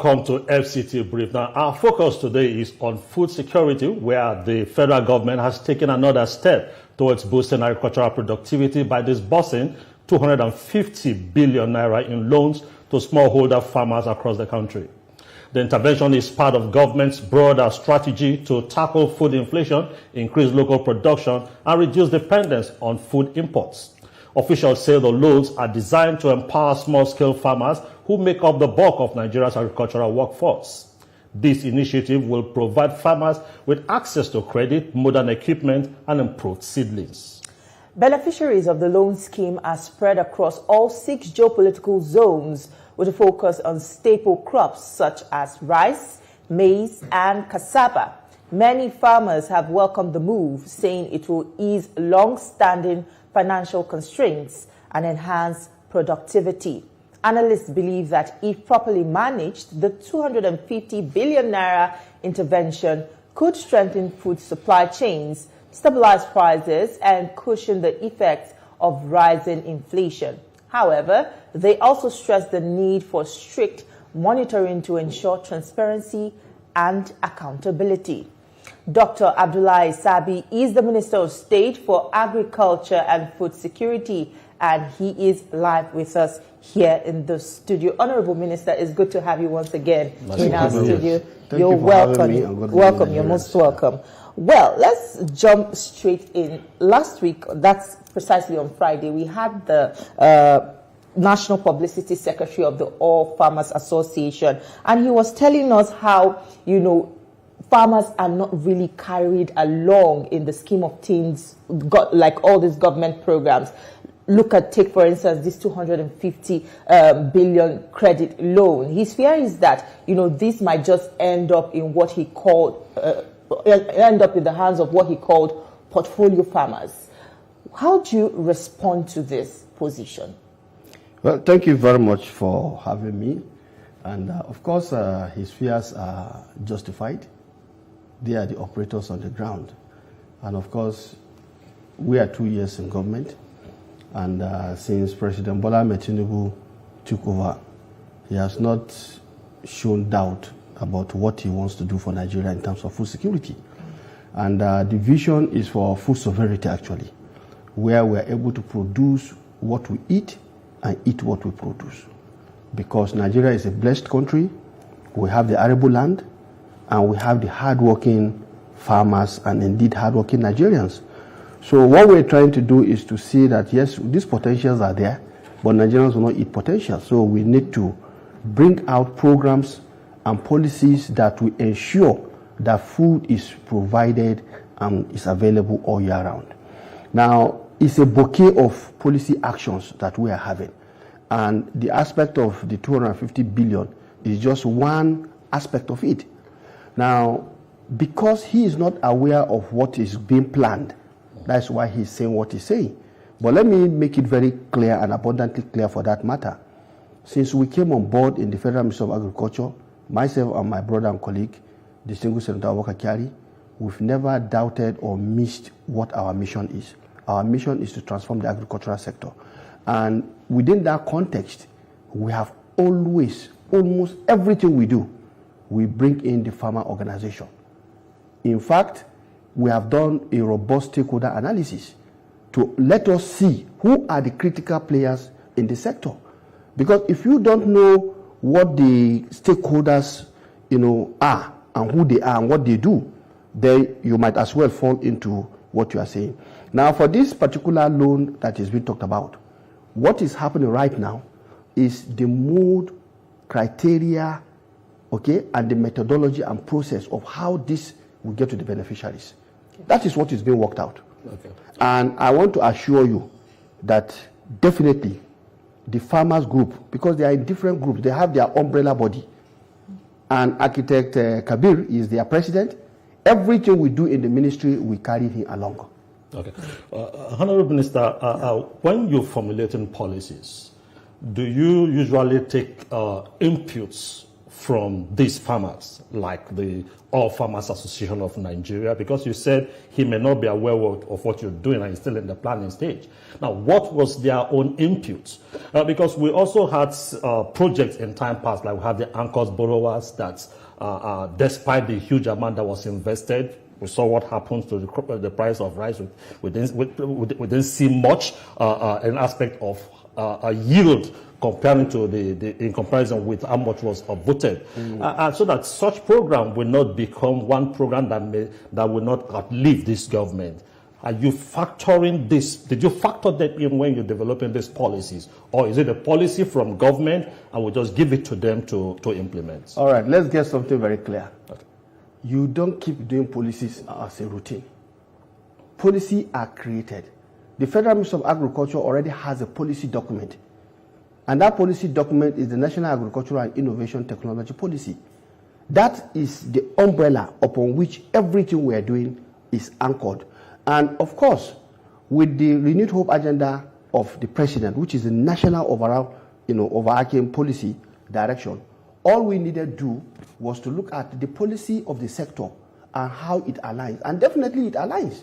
Come to FCT Brief. Now, our focus today is on food security, where the federal government has taken another step towards boosting agricultural productivity by disbursing 250 billion naira in loans to smallholder farmers across the country. The intervention is part of government's broader strategy to tackle food inflation, increase local production, and reduce dependence on food imports. Officials say the loans are designed to empower small-scale farmers who make up the bulk of Nigeria's agricultural workforce. This initiative will provide farmers with access to credit, modern equipment, and improved seedlings. Beneficiaries of the loan scheme are spread across all 6 geopolitical zones with a focus on staple crops such as rice, maize, and cassava. Many farmers have welcomed the move, saying it will ease long-standing financial constraints and enhance productivity. Analysts believe that if properly managed, the 250 billion naira intervention could strengthen food supply chains, stabilize prices, and cushion the effects of rising inflation. However, they also stress the need for strict monitoring to ensure transparency and accountability. Dr. Abdullahi Sabi is the Minister of State for Agriculture and Food Security, and he is live with us here in the studio. Honorable Minister, it's good to have you once again in our studio. You're welcome. Welcome. You're most welcome. Well, let's jump straight in. Last week, that's precisely on Friday, we had the National Publicity Secretary of the All Farmers Association, and he was telling us how, farmers are not really carried along in the scheme of things, like all these government programs. Take, for instance, this 250 billion credit loan. His fear is that, this might just end up in what he called, end up in the hands of what he called portfolio farmers. How do you respond to this position? Well, thank you very much for having me. And of course, his fears are justified. They are the operators on the ground. And of course, we are 2 years in government. And since President Tinubu took over, he has not shown doubt about what he wants to do for Nigeria in terms of food security. And the vision is for food sovereignty, actually, where we are able to produce what we eat and eat what we produce. Because Nigeria is a blessed country, we have the arable land, and we have the hardworking farmers and indeed hardworking Nigerians. So what we're trying to do is to see that, yes, these potentials are there, but Nigerians will not eat potential. So we need to bring out programs and policies that will ensure that food is provided and is available all year round. Now, it's a bouquet of policy actions that we are having. And the aspect of the 250 billion is just one aspect of it. Now, because he is not aware of what is being planned, that's why he's saying what he's saying. But let me make it very clear and abundantly clear for that matter. Since we came on board in the Federal Ministry of Agriculture, myself and my brother and colleague, distinguished Senator Abdullahi, we've never doubted or missed what our mission is. Our mission is to transform the agricultural sector. And within that context, we have always, almost everything we do, we bring in the farmer organization. In fact, we have done a robust stakeholder analysis to let us see who are the critical players in the sector. Because if you don't know what the stakeholders, are and who they are and what they do, then you might as well fall into what you are saying. Now, for this particular loan that is being talked about, what is happening right now is the mode, criteria, and the methodology and process of how this will get to the beneficiaries. Okay. That is what is being worked out. Okay. And I want to assure you that definitely the farmers group, because they are in different groups, they have their umbrella body. And Architect Kabir is their president. Everything we do in the ministry, we carry him along. Okay. Honorable Minister, when you're formulating policies, do you usually take inputs from these farmers, like the All Farmers Association of Nigeria? Because you said he may not be aware of what you're doing and he's still in the planning stage. Now, what was their own input? Because we also had projects in time past, like we had the Anchors borrowers that, despite the huge amount that was invested, we saw what happened to the price of rice. We didn't see much an aspect of a yield comparing to in comparison with how much was voted, so that such program will not become one program that will not outlive this government. Are you factoring this? Did you factor that in when you're developing these policies, or is it a policy from government and we just give it to them to implement? All right, let's get something very clear. Okay. You don't keep doing policies as a routine. Policies are created. The Federal Ministry of Agriculture already has a policy document. And that policy document is the National Agricultural and Innovation Technology Policy. That is the umbrella upon which everything we are doing is anchored. And of course, with the renewed hope agenda of the president, which is the national overall, overarching policy direction, all we needed to do was to look at the policy of the sector and how it aligns. And definitely it aligns.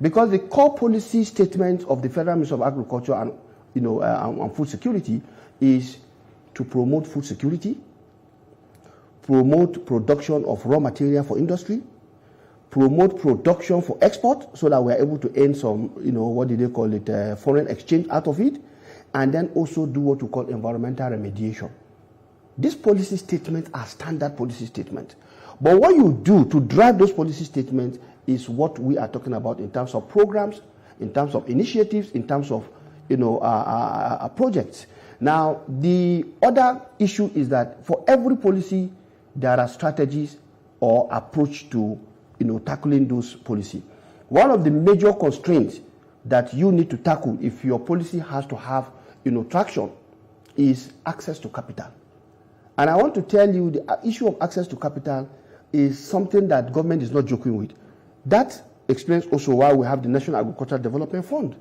Because the core policy statement of the Federal Ministry of Agriculture and food security is to promote food security, promote production of raw material for industry, promote production for export so that we are able to earn some, what do they call it, foreign exchange out of it, and then also do what we call environmental remediation. These policy statements are standard policy statements. But what you do to drive those policy statements is what we are talking about in terms of programs, in terms of initiatives, in terms of projects. Now, the other issue is that for every policy, there are strategies or approach to tackling those policies. One of the major constraints that you need to tackle if your policy has to have traction is access to capital. And I want to tell you the issue of access to capital is something that government is not joking with. That explains also why we have the National Agricultural Development Fund,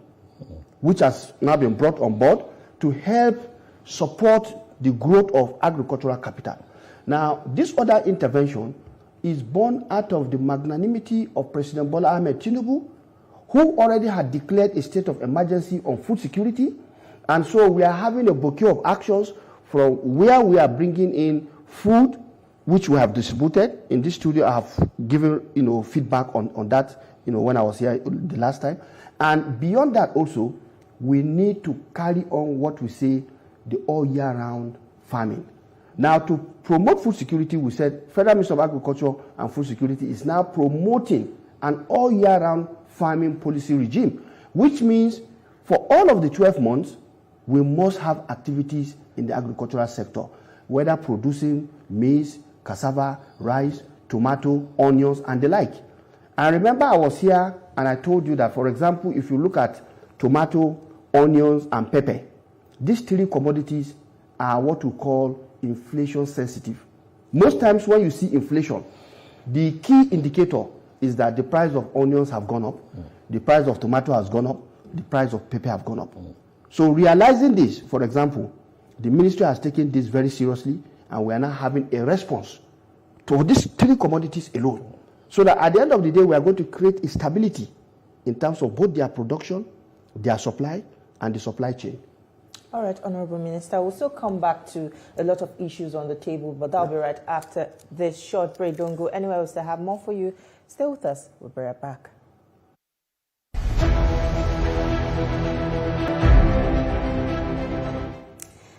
which has now been brought on board to help support the growth of agricultural capital. Now, this other intervention is born out of the magnanimity of President Bola Ahmed Tinubu, who already had declared a state of emergency on food security. And so we are having a bouquet of actions from where we are bringing in food, which we have distributed. In this studio, I have given feedback on that when I was here the last time. And beyond that also, we need to carry on what we say the all year round farming. Now, to promote food security, we said Federal Ministry of Agriculture and Food Security is now promoting an all year round farming policy regime, which means for all of the 12 months, we must have activities in the agricultural sector, whether producing maize, cassava, rice, tomato, onions, and the like. And remember, I was here and I told you that, for example, if you look at tomato, onions, and pepper, these three commodities are what we call inflation sensitive. Most times when you see inflation, the key indicator is that the price of onions have gone up, the price of tomato has gone up, the price of pepper have gone up. So realizing this, for example, the ministry has taken this very seriously, and we are now having a response to these three commodities alone. So that at the end of the day, we are going to create a stability in terms of both their production, their supply, and the supply chain. All right, Honorable Minister, we'll still come back to a lot of issues on the table, but that'll be right after this short break. Don't go anywhere else. I have more for you. Stay with us. We'll be right back.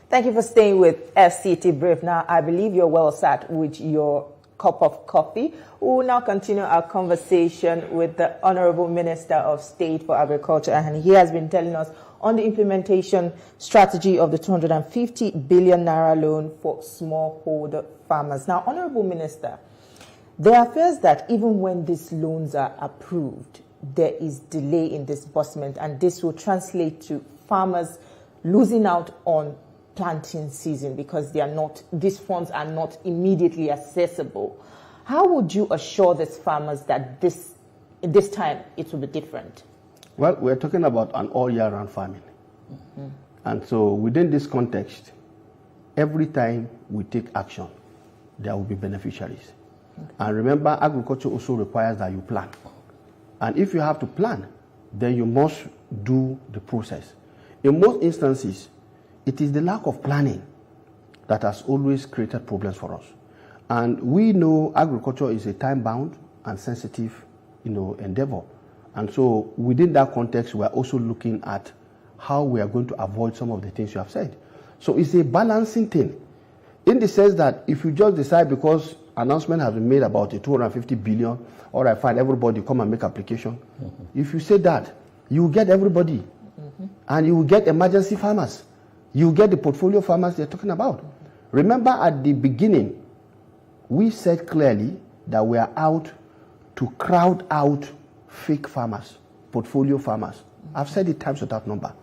Thank you for staying with FCT Brief. Now, I believe you're well sat with your cup of coffee. We will now continue our conversation with the Honorable Minister of State for Agriculture, and he has been telling us on the implementation strategy of the 250 billion naira loan for smallholder farmers. Now, Honorable Minister, there are fears that even when these loans are approved, there is delay in disbursement, and this will translate to farmers losing out on planting season because these funds are not immediately accessible. How would you assure these farmers that this time it will be different? Well, we're talking about an all year round farming. And so within this context, every time we take action, there will be beneficiaries. Okay. And remember, agriculture also requires that you plan. And if you have to plan, then you must do the process. In most instances, it is the lack of planning that has always created problems for us. And we know agriculture is a time-bound and sensitive, endeavor. And so within that context, we are also looking at how we are going to avoid some of the things you have said. So it's a balancing thing, in the sense that if you just decide because announcement has been made about a 250 billion, all right, fine, everybody come and make application. Mm-hmm. If you say that, you will get everybody. Mm-hmm. And you will get emergency farmers. You will get the portfolio farmers they're talking about. Mm-hmm. Remember at the beginning, we said clearly that we are out to crowd out fake farmers, portfolio farmers. Mm-hmm. I've said it times without number.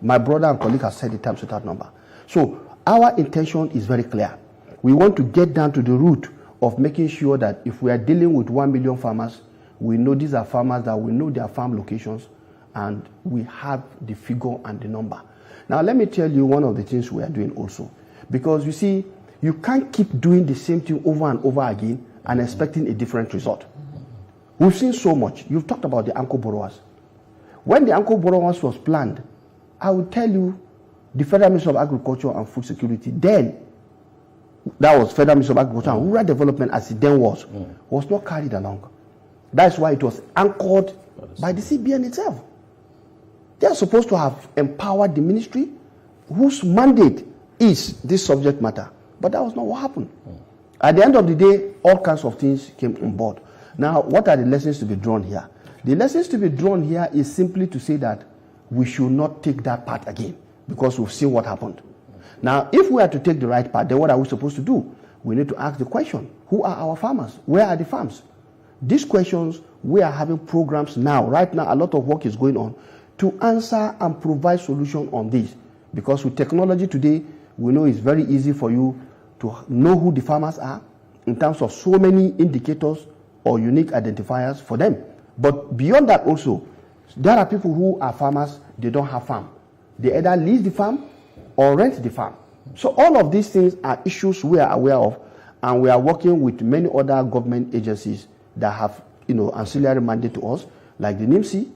My brother and colleague have said it times without number. So our intention is very clear. We want to get down to the root of making sure that if we are dealing with 1 million farmers, we know these are farmers that we know their farm locations, and we have the figure and the number. Now, let me tell you one of the things we are doing also. Because you see, you can't keep doing the same thing over and over again and expecting a different result. We've seen so much. You've talked about the anchor borrowers. When the anchor borrowers was planned, I will tell you, the Federal Ministry of Agriculture and Food Security, then, that was Federal Ministry of Agriculture and Rural Development as it then was not carried along. That's why it was anchored by the CBN itself. They are supposed to have empowered the ministry whose mandate is this subject matter. But that was not what happened. At the end of the day, all kinds of things came on board. Now, what are the lessons to be drawn here? The lessons to be drawn here is simply to say that we should not take that path again, because we've seen what happened. Now, if we are to take the right path, then what are we supposed to do? We need to ask the question, who are our farmers? Where are the farms? These questions, we are having programs now. Right now, a lot of work is going on to answer and provide solution on this. Because with technology today, we know it's very easy for you to know who the farmers are in terms of so many indicators or unique identifiers for them. But beyond that also, there are people who are farmers, they don't have farm. They either lease the farm or rent the farm. So all of these things are issues we are aware of, and we are working with many other government agencies that have, ancillary mandate to us, like the NIMC,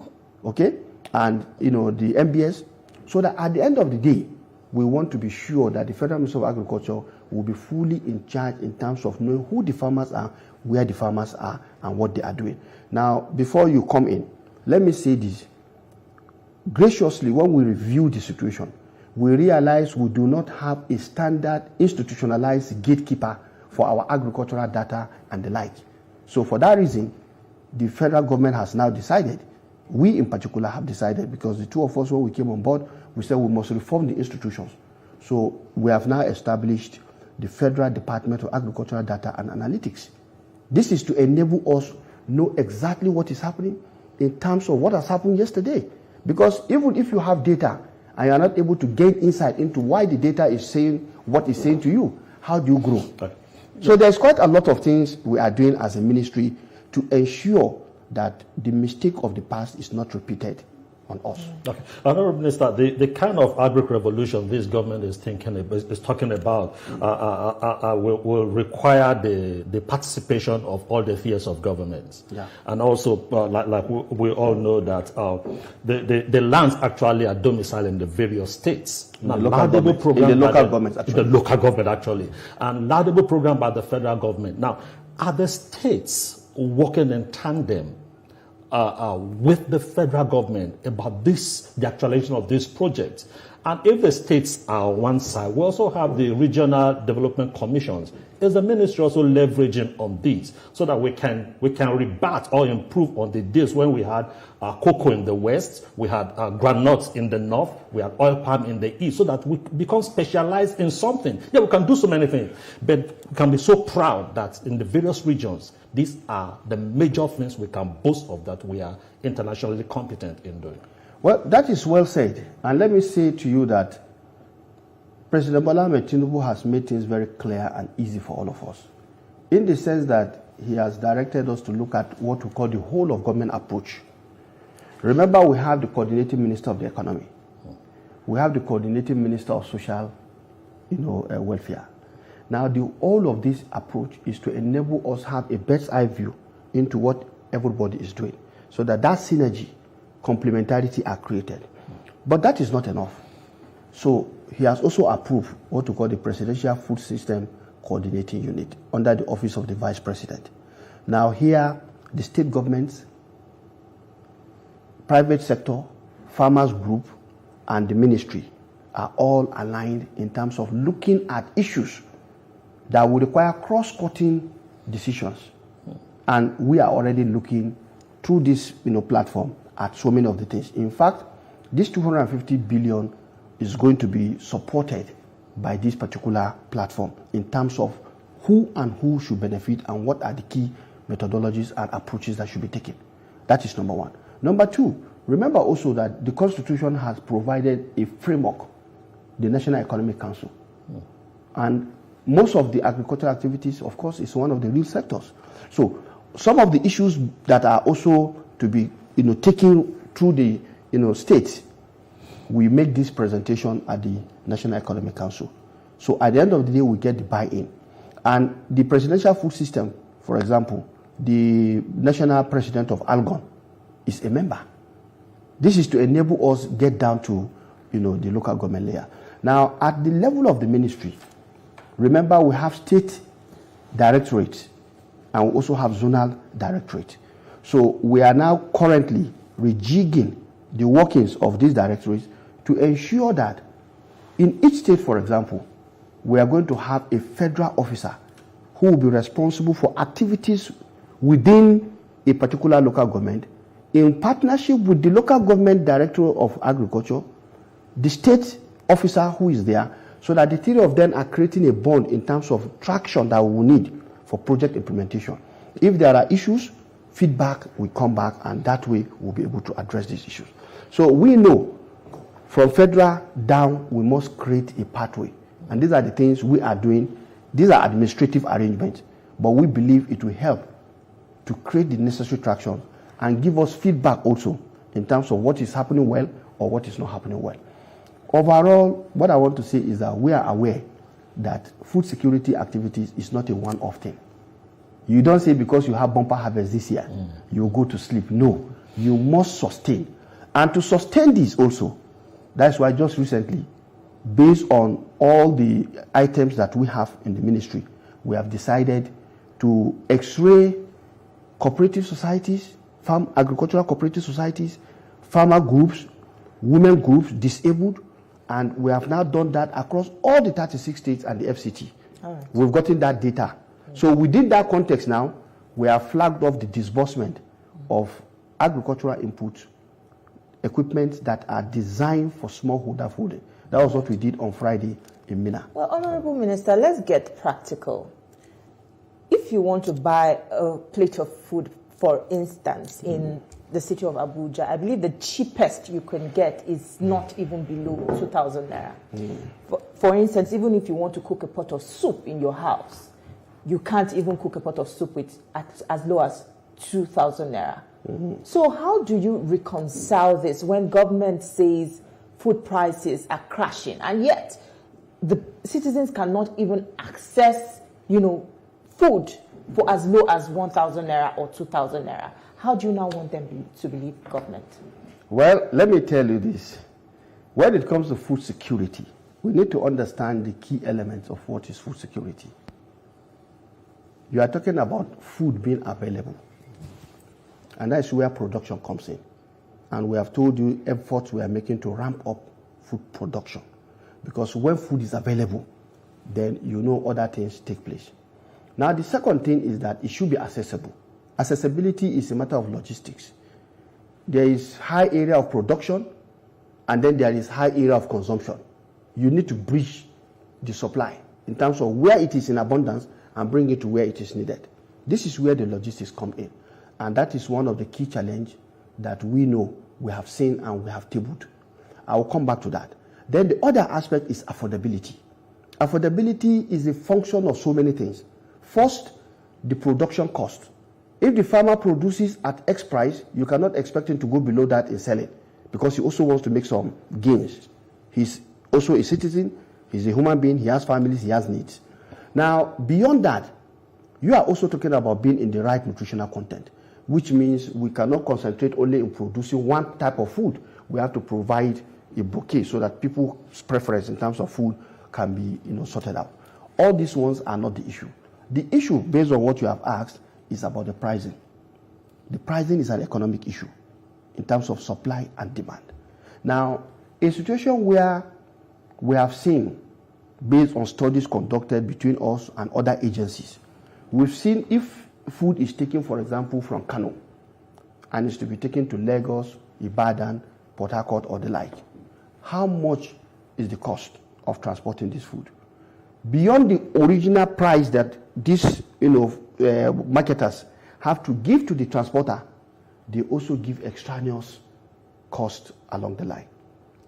okay, and, the MBS, so that at the end of the day, we want to be sure that the Federal Ministry of Agriculture will be fully in charge in terms of knowing who the farmers are, where the farmers are, and what they are doing. Now, before you come in, let me say this. Graciously, when we review the situation, we realize we do not have a standard institutionalized gatekeeper for our agricultural data and the like. So for that reason, the federal government has now decided, we in particular have decided, because the two of us, when we came on board, we said we must reform the institutions. So we have now established the Federal Department of Agricultural Data and Analytics. This is to enable us know exactly what is happening in terms of what has happened yesterday. Because even if you have data and you are not able to gain insight into why the data is saying what it's saying to you, how do you grow? Okay. So there's quite a lot of things we are doing as a ministry to ensure that the mistake of the past is not repeated on us. Okay. Honourable Minister, the kind of agri-revolution this government is talking about will require the participation of all the tiers of governments. Yeah. And also, like we all know that the lands actually are domiciled in the various states. In the local government, actually. And laudable program by the federal government. Now, are the states working in tandem with the federal government about the actualization of this project? And if the states are on one side, we also have the regional development commissions. Is the ministry also leveraging on these so that we can rebut or improve on the days when we had cocoa in the west, we had groundnuts in the north, we had oil palm in the east, so that we become specialized in something? Yeah, we can do so many things, but we can be so proud that in the various regions, these are the major things we can boast of that we are internationally competent in doing. Well, that is well said. And let me say to you that President Tinubu has made things very clear and easy for all of us, in the sense that he has directed us to look at what we call the whole of government approach. Remember, we have the coordinating minister of the economy. We have the coordinating minister of social, welfare. Now, all of this approach is to enable us have a bird's eye view into what everybody is doing, so that synergy, complementarity are created. But that is not enough. So he has also approved what we call the Presidential Food System Coordinating Unit under the Office of the Vice President. Now here, the state governments, private sector, farmers group, and the ministry are all aligned in terms of looking at issues that will require cross-cutting decisions. And we are already looking through this platform at so many of the things. In fact, this 250 billion is going to be supported by this particular platform in terms of who should benefit and what are the key methodologies and approaches that should be taken. That is number one. Number two, remember also that the Constitution has provided a framework, the National Economic Council. And most of the agricultural activities, of course, is one of the real sectors. So some of the issues that are also to be taken through the states, we make this presentation at the National Economic Council. So at the end of the day, we get the buy-in. And the presidential food system, for example, the national president of Algon is a member. This is to enable us get down to the local government layer. Now, at the level of the ministry, remember we have state directorates and we also have zonal directorate. So we are now currently rejigging the workings of these directorates to ensure that in each state, for example, we are going to have a federal officer who will be responsible for activities within a particular local government in partnership with the local government director of agriculture, the state officer who is there, so that the three of them are creating a bond in terms of traction that we will need for project implementation. If there are issues, feedback will come back, and that way we'll be able to address these issues. So we know from federal down, we must create a pathway. And these are the things we are doing. These are administrative arrangements, but we believe it will help to create the necessary traction and give us feedback also in terms of what is happening well or what is not happening well. Overall, what I want to say is that we are aware that food security activities is not a one-off thing. You don't say because you have bumper harvest this year, you go to sleep. No, you must sustain. And to sustain this also, that's why just recently, based on all the items that we have in the ministry, we have decided to x-ray cooperative societies, farm agricultural cooperative societies, farmer groups, women groups, disabled, and we have now done that across all the 36 states and the FCT. Right. We've gotten that data. So within that context now, we have flagged off the disbursement of agricultural inputs, equipment that are designed for smallholder fooding. That was what we did on Friday in Mina. Well, Honorable Minister, let's get practical. If you want to buy a plate of food, for instance, in the city of Abuja, I believe the cheapest you can get is not even below 2,000 naira. For instance, even if you want to cook a pot of soup in your house, you can't even cook a pot of soup with as low as 2,000 naira. So how do you reconcile this when government says food prices are crashing, and yet the citizens cannot even access, food for as low as 1,000 naira or 2,000 naira? How do you now want them to believe government? Well, let me tell you this. When it comes to food security, we need to understand the key elements of what is food security. You are talking about food being available. And that's where production comes in. And we have told you efforts we are making to ramp up food production. Because when food is available, then other things take place. Now, the second thing is that it should be accessible. Accessibility is a matter of logistics. There is high area of production, and then there is high area of consumption. You need to bridge the supply in terms of where it is in abundance and bring it to where it is needed. This is where the logistics come in. And that is one of the key challenges that we know we have seen and we have tabled. I will come back to that. Then the other aspect is affordability. Affordability is a function of so many things. First, the production cost. If the farmer produces at X price, you cannot expect him to go below that in selling, because he also wants to make some gains. He's also a citizen, he's a human being, he has families, he has needs. Now, beyond that, you are also talking about being in the right nutritional content, which means we cannot concentrate only in producing one type of food. We have to provide a bouquet so that people's preference in terms of food can be sorted out. All these ones are not the issue. The issue, based on what you have asked, is about the pricing. The pricing is an economic issue in terms of supply and demand. Now, a situation where we have seen, based on studies conducted between us and other agencies, we've seen if food is taken, for example, from Kano and is to be taken to Lagos, Ibadan, Port Harcourt, or the like, how much is the cost of transporting this food? Beyond the original price that these marketers have to give to the transporter, they also give extraneous cost along the line.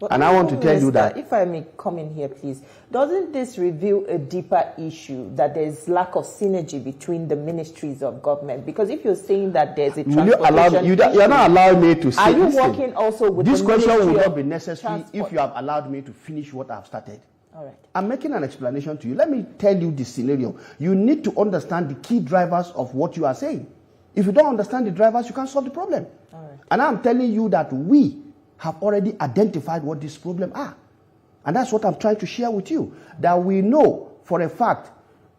But and I want to tell you that, if I may come in here, please, doesn't this reveal a deeper issue that there's lack of synergy between the ministries of government? Because if you're saying that there's a transportation you're not allowing me to say. Are you working also with this the question Ministry will not of be necessary Transport? if you have allowed me to finish what I've started. All right. I'm making an explanation to you. Let me tell you the scenario. You need to understand the key drivers of what you are saying. If you don't understand the drivers, you can't solve the problem. All right. And I'm telling you that we have already identified what these problems are. And that's what I'm trying to share with you. That we know for a fact,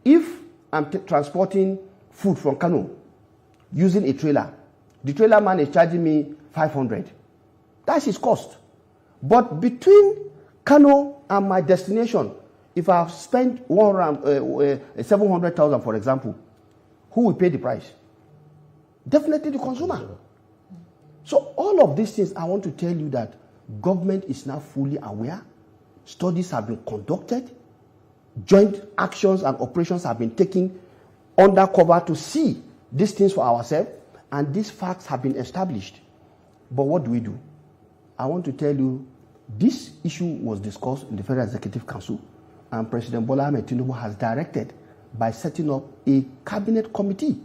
if I'm transporting food from Kano using a trailer, the trailer man is charging me 500. That's his cost. But between Kano and my destination, if I've spent 700,000, for example, who will pay the price? Definitely the consumer. So all of these things, I want to tell you that government is now fully aware. Studies have been conducted. Joint actions and operations have been taken undercover to see these things for ourselves. And these facts have been established. But what do? I want to tell you, this issue was discussed in the Federal Executive Council. And President Bola Ahmed Tinubu has directed by setting up a cabinet committee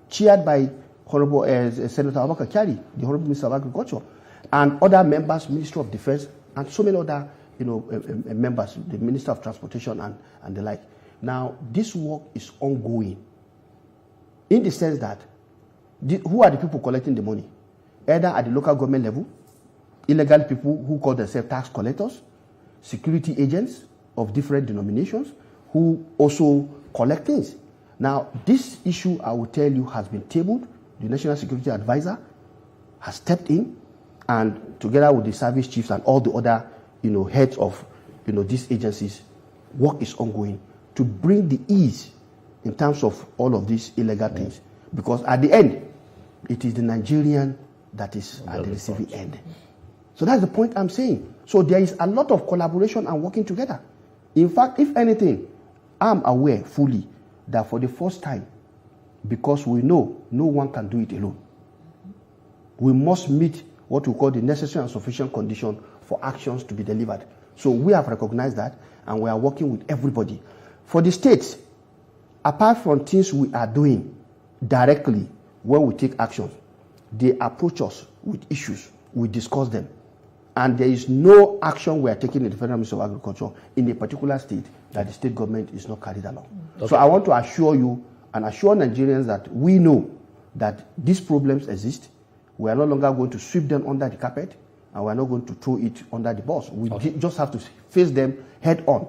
chaired by Honorable Senator Abubakar Kyari, the Honorable Minister of Agriculture, and other members, Ministry of Defense, and so many other members, the Minister of Transportation and the like. Now, this work is ongoing in the sense that who are the people collecting the money? Either at the local government level, illegal people who call themselves tax collectors, security agents of different denominations who also collect things. Now, this issue, I will tell you, has been tabled. The National Security Advisor has stepped in, and together with the service chiefs and all the other, heads of, these agencies, work is ongoing to bring the ease in terms of all of these illegal things. Because at the end, it is the Nigerian that is at the receiving end. So that's the point I'm saying. So there is a lot of collaboration and working together. In fact, if anything, I'm aware fully that for the first time, because we know no one can do it alone, we must meet what we call the necessary and sufficient condition for actions to be delivered. So we have recognized that, and we are working with everybody. For the states, apart from things we are doing directly when we take actions, they approach us with issues, we discuss them, and there is no action we are taking in the Federal Ministry of Agriculture in a particular state that the state government is not carried along. Okay. So I want to assure you and assure Nigerians that we know that these problems exist. We are no longer going to sweep them under the carpet, and we are not going to throw it under the bus. We just have to face them head on.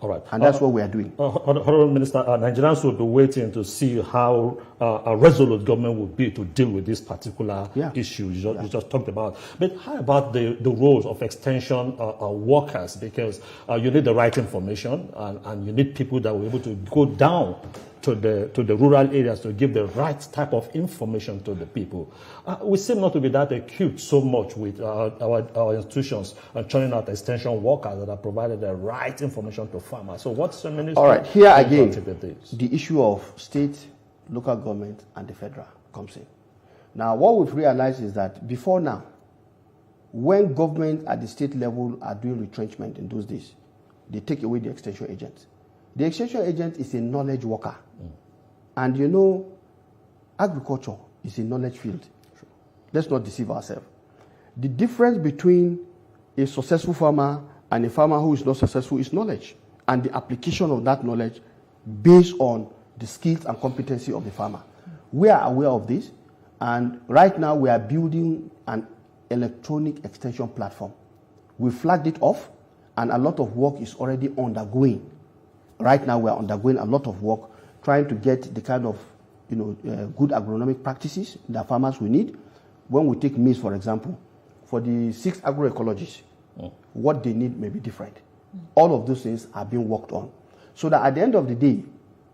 All right. And that's what we are doing. Honorable Minister, Nigerians will be waiting to see how a resolute government will be to deal with this particular issue you just talked about. But how about the roles of extension workers? Because you need the right information, and you need people that will be able to go down to the rural areas to give the right type of information to the people. We seem not to be that acute so much with our institutions churning out extension workers that are provided the right information to farmers. So what's the ministry? All right, here again, the issue of state, local government, and the federal comes in. Now, what we've realized is that before now, when government at the state level are doing retrenchment in those days, they take away the extension agents. The extension agent is a knowledge worker. And agriculture is a knowledge field. Sure. Let's not deceive ourselves. The difference between a successful farmer and a farmer who is not successful is knowledge. And the application of that knowledge based on the skills and competency of the farmer. We are aware of this, and right now we are building an electronic extension platform. We flagged it off, and a lot of work is already undergoing. Right now we are undergoing a lot of work trying to get the kind of good agronomic practices that farmers will need. When we take maize, for example, for the 6 agroecologists, what they need may be different. All of those things are being worked on. So that at the end of the day,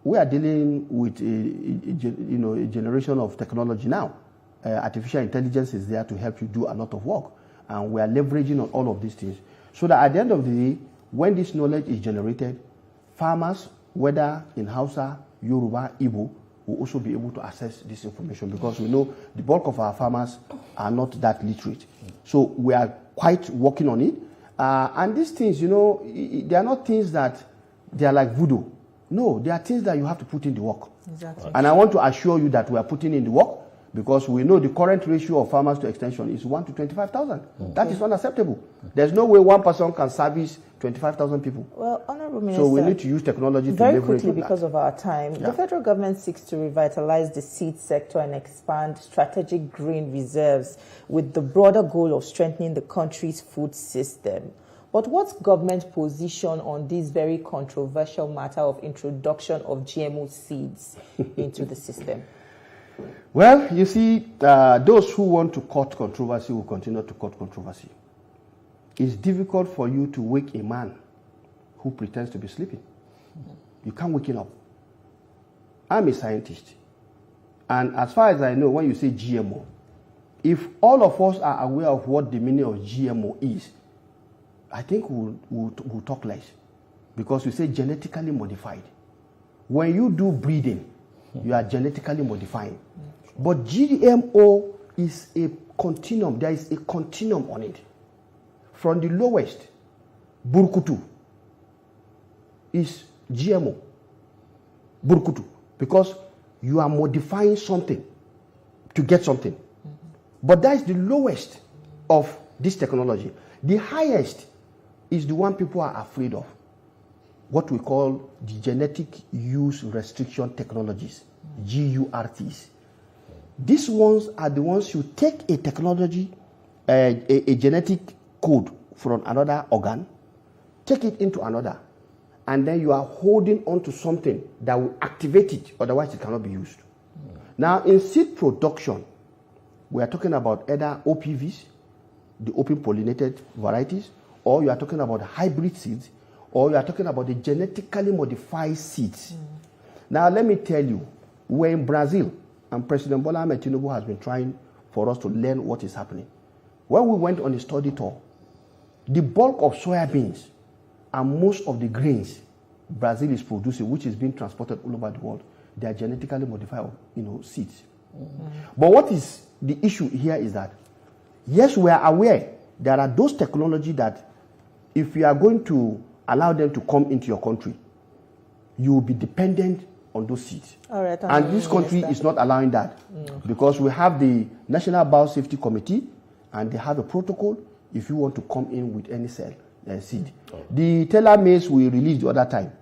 we are dealing with a generation of technology now. Artificial intelligence is there to help you do a lot of work. And we are leveraging on all of these things. So that at the end of the day, when this knowledge is generated, farmers, whether in Hausa, Yoruba, Igbo, will also be able to access this information, because we know the bulk of our farmers are not that literate. So we are quite working on it. And these things, they are not things that they are like voodoo. No, they are things that you have to put in the work. Exactly. And I want to assure you that we are putting in the work, because we know the current ratio of farmers to extension is 1 to 25,000. That is unacceptable. There's no way one person can service 25,000 people. Well, Honorable Minister, so we need to use technology to very leverage quickly because of our time. The federal government seeks to revitalize the seed sector and expand strategic grain reserves with the broader goal of strengthening the country's food system. But what's government's position on this very controversial matter of introduction of GMO seeds into the system? Well, you see, those who want to court controversy will continue to court controversy. It's difficult for you to wake a man who pretends to be sleeping. You can't wake him up. I'm a scientist. And as far as I know, when you say GMO, if all of us are aware of what the meaning of GMO is, I think we'll talk less. Because we say genetically modified. When you do breeding, you are genetically modifying. But GMO is a continuum. There is a continuum on it. From the lowest, burkutu, is GMO. Burkutu. Because you are modifying something to get something. But that is the lowest of this technology. The highest is the one people are afraid of. What we call the genetic use restriction technologies, GURTs. These ones are the ones you take a technology, a genetic code from another organ, take it into another, and then you are holding on to something that will activate it, otherwise it cannot be used. Now, in seed production, we are talking about either OPVs, the open pollinated varieties, or you are talking about hybrid seeds, or you are talking about the genetically modified seeds. Now, let me tell you, we're in Brazil, and President Bola Ahmed Tinubu has been trying for us to learn what is happening. When we went on a study tour, the bulk of soybeans and most of the grains Brazil is producing, which is being transported all over the world, they are genetically modified, seeds. But what is the issue here is that, yes, we are aware there are those technologies that if you are going to allow them to come into your country, you will be dependent on those seeds. All right, and this country is not allowing that because we have the National Biosafety Committee and they have a protocol if you want to come in with any seed. The tailor maize we released the other time,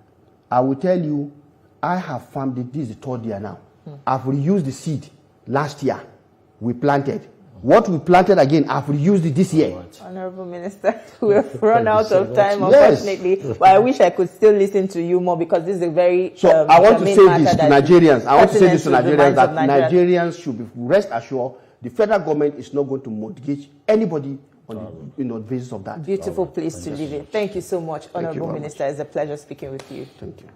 I will tell you, I have farmed it, this is the 3rd year now. I've reused the seed last year. We planted. What we planted again, I've reused it this year. Honorable Minister, we have run out of time, unfortunately. But I wish I could still listen to you more because this is a very So I want to say this to Nigerians. I want to say this to Nigerians that Nigerians should be rest assured the federal government is not going to mortgage anybody on the basis of that. Beautiful place to live in. Thank you so much, Honorable Minister. It's a pleasure speaking with you. Thank you.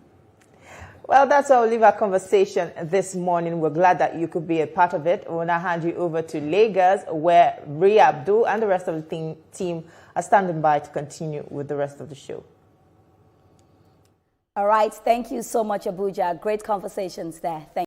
Well, that's how we'll leave our conversation this morning. We're glad that you could be a part of it. We'll now hand you over to Lagos, where Ria Abdul and the rest of the team are standing by to continue with the rest of the show. All right. Thank you so much, Abuja. Great conversations there. Thank you.